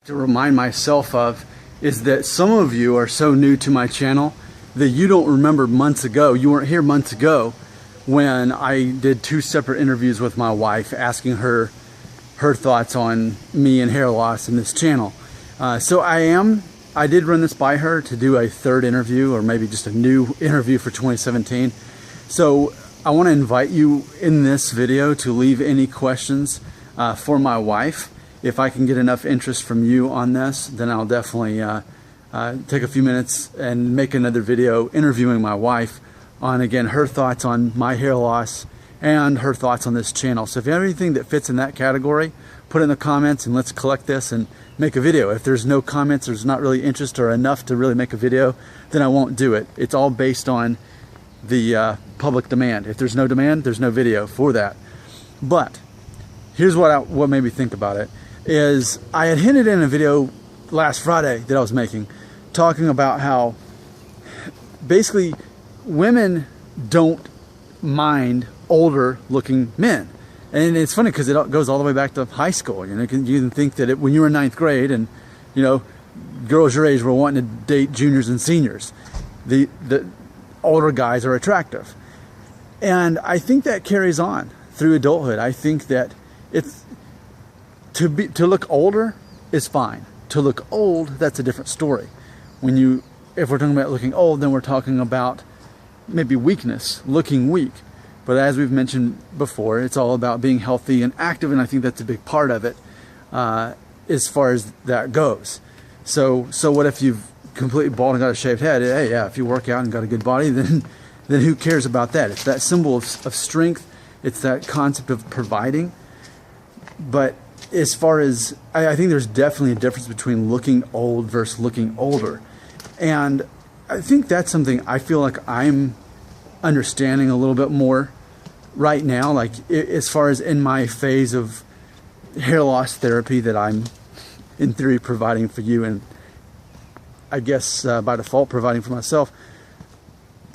To remind myself of is that some of you are so new to my channel that you don't remember months ago, you weren't here months ago when I did 2 separate interviews with my wife asking her thoughts on me and hair loss in this channel. So I did run this by her to do a 3rd interview, or maybe just a new interview for 2017. So I want to invite you in this video to leave any questions for my wife. If I can get enough interest from you on this, then I'll definitely take a few minutes and make another video interviewing my wife on, again, her thoughts on my hair loss and her thoughts on this channel. So if you have anything that fits in that category, put it in the comments and let's collect this and make a video. If there's no comments, there's not really interest or enough to really make a video, then I won't do it. It's all based on the public demand. If there's no demand, there's no video for that. But here's what made me think about it. Is I had hinted in a video last Friday that I was making, talking about how basically women don't mind older looking men. And it's funny because it goes all the way back to high school. You know, you can think that when you were in 9th grade and, you know, girls your age were wanting to date juniors and seniors, the older guys are attractive. And I think that carries on through adulthood. I think that it's to look older is fine. To look old, that's a different story. If we're talking about looking old, then we're talking about maybe weakness, looking weak. But as we've mentioned before, it's all about being healthy and active, and I think that's a big part of it as far as that goes. So what if you've completely bald and got a shaved head? Hey, yeah, if you work out and got a good body, then who cares about that? It's that symbol of strength. It's that concept of providing. But as far as, I think there's definitely a difference between looking old versus looking older. And I think that's something I feel like I'm understanding a little bit more right now, like as far as in my phase of hair loss therapy that I'm in theory providing for you, and I guess by default providing for myself.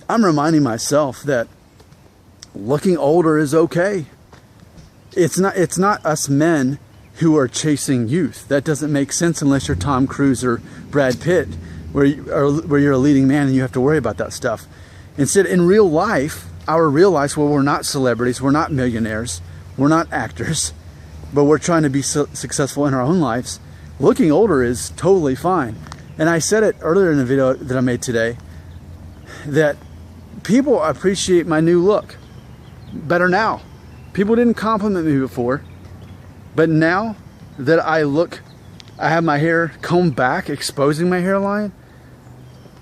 I'm reminding myself that looking older is okay. It's not us men who are chasing youth. That doesn't make sense unless you're Tom Cruise or Brad Pitt, where you're a leading man and you have to worry about that stuff. Instead, in real life, our real life, where we're not celebrities, we're not millionaires, we're not actors, but we're trying to be successful in our own lives, looking older is totally fine. And I said it earlier in the video that I made today, that people appreciate my new look better now. People didn't compliment me before, but now that I have my hair combed back, exposing my hairline,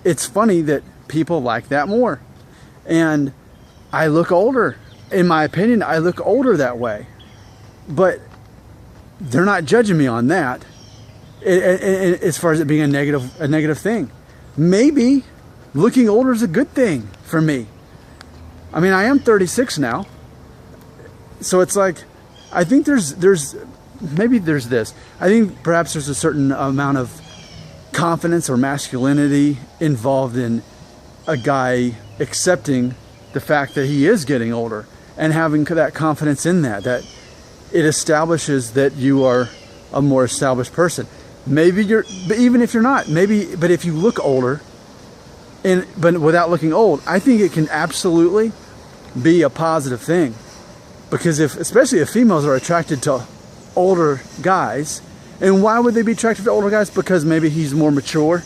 it's funny that people like that more. And I look older. In my opinion, I look older that way. But they're not judging me on that, as far as it being a negative thing. Maybe looking older is a good thing for me. I mean, I am 36 now. So it's like, I think maybe there's this. I think perhaps there's a certain amount of confidence or masculinity involved in a guy accepting the fact that he is getting older and having that confidence in that it establishes that you are a more established person. Maybe but even if you're not, but if you look older, but without looking old, I think it can absolutely be a positive thing. Because especially if females are attracted to older guys, and why would they be attracted to older guys? Because maybe he's more mature,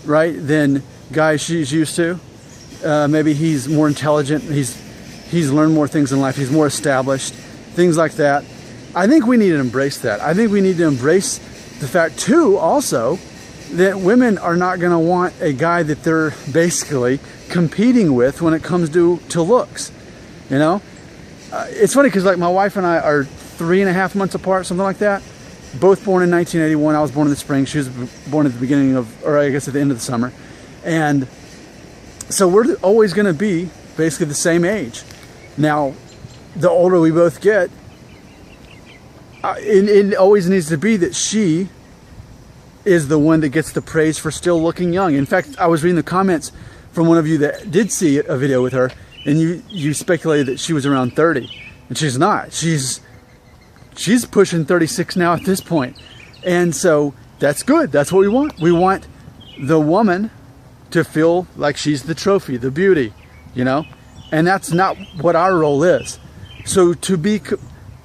right, than guys she's used to. Maybe he's more intelligent. He's learned more things in life. He's more established. Things like that. I think we need to embrace that. I think we need to embrace the fact too, also, that women are not going to want a guy that they're basically competing with when it comes to looks. You know. It's funny because like my wife and I are 3.5 months apart, something like that. Both born in 1981. I was born in the spring. She was born at the beginning of, or I guess at the end of the summer. And so we're always going to be basically the same age. Now, the older we both get, it always needs to be that she is the one that gets the praise for still looking young. In fact, I was reading the comments from one of you that did see a video with her, and you speculated that she was around 30, and she's not. She's pushing 36 now at this point. And so That's good. That's what we want. We want the woman to feel like she's the trophy, the beauty, you know? And that's not what our role is. So to be,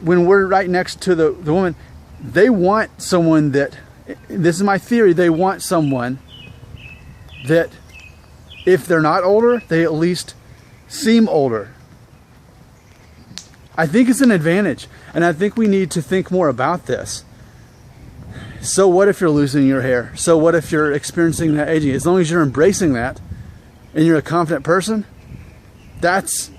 when we're right next to the woman, they want someone that, this is my theory, they want someone that if they're not older, they at least seem older. I think it's an advantage, and I think we need to think more about this. So what if you're losing your hair? So what if you're experiencing that aging? As long as you're embracing that and you're a confident person, that's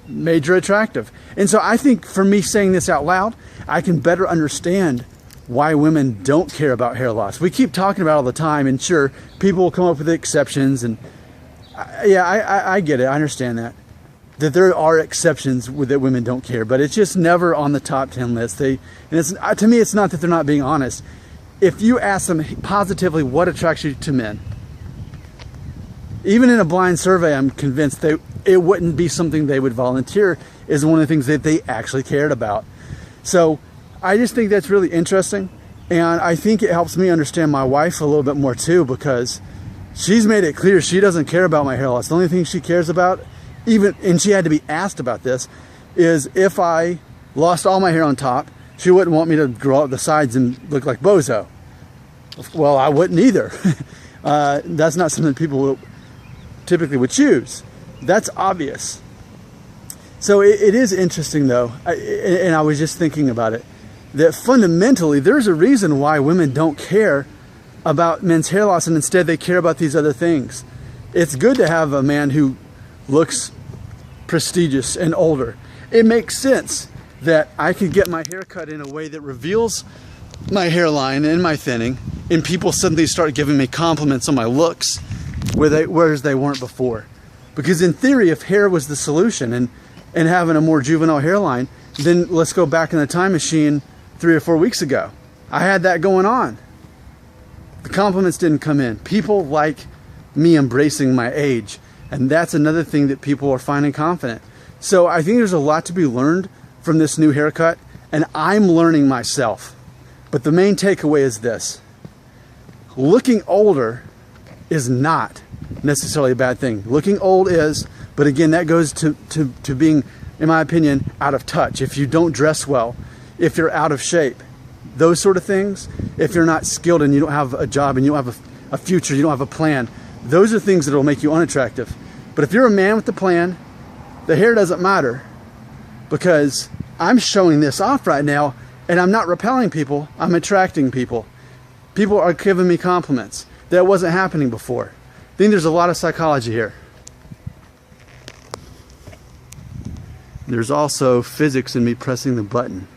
major attractive. And so I think for me saying this out loud, I can better understand why women don't care about hair loss. We keep talking about it all the time, and sure, people will come up with exceptions, and I get it. I understand that there are exceptions that women don't care, but it's just never on the top 10 list. And it's, to me, it's not that they're not being honest. If you ask them positively what attracts you to men, even in a blind survey, I'm convinced it wouldn't be something they would volunteer as one of the things that they actually cared about. So I just think that's really interesting, and I think it helps me understand my wife a little bit more too, because she's made it clear she doesn't care about my hair loss. The only thing she cares about, and she had to be asked about this, is if I lost all my hair on top, she wouldn't want me to grow out the sides and look like Bozo. Well, I wouldn't either. That's not something people typically would choose. That's obvious. So it is interesting though, and I was just thinking about it, that fundamentally there's a reason why women don't care about men's hair loss, and instead they care about these other things. It's good to have a man who looks prestigious and older. It makes sense that I could get my hair cut in a way that reveals my hairline and my thinning, and people suddenly start giving me compliments on my looks whereas they weren't before. Because in theory, if hair was the solution and having a more juvenile hairline, then let's go back in the time machine 3 or 4 weeks ago. I had that going on. The compliments didn't come in. People like me embracing my age. And that's another thing that people are finding confident. So I think there's a lot to be learned from this new haircut, and I'm learning myself. But the main takeaway is this: looking older is not necessarily a bad thing. Looking old is, but again, that goes to being, in my opinion, out of touch. If you don't dress well, if you're out of shape, those sort of things, if you're not skilled and you don't have a job and you don't have a future, you don't have a plan, those are things that will make you unattractive. But if you're a man with a plan, the hair doesn't matter, because I'm showing this off right now and I'm not repelling people, I'm attracting people. People are giving me compliments. That wasn't happening before. I think there's a lot of psychology here. There's also physics in me pressing the button.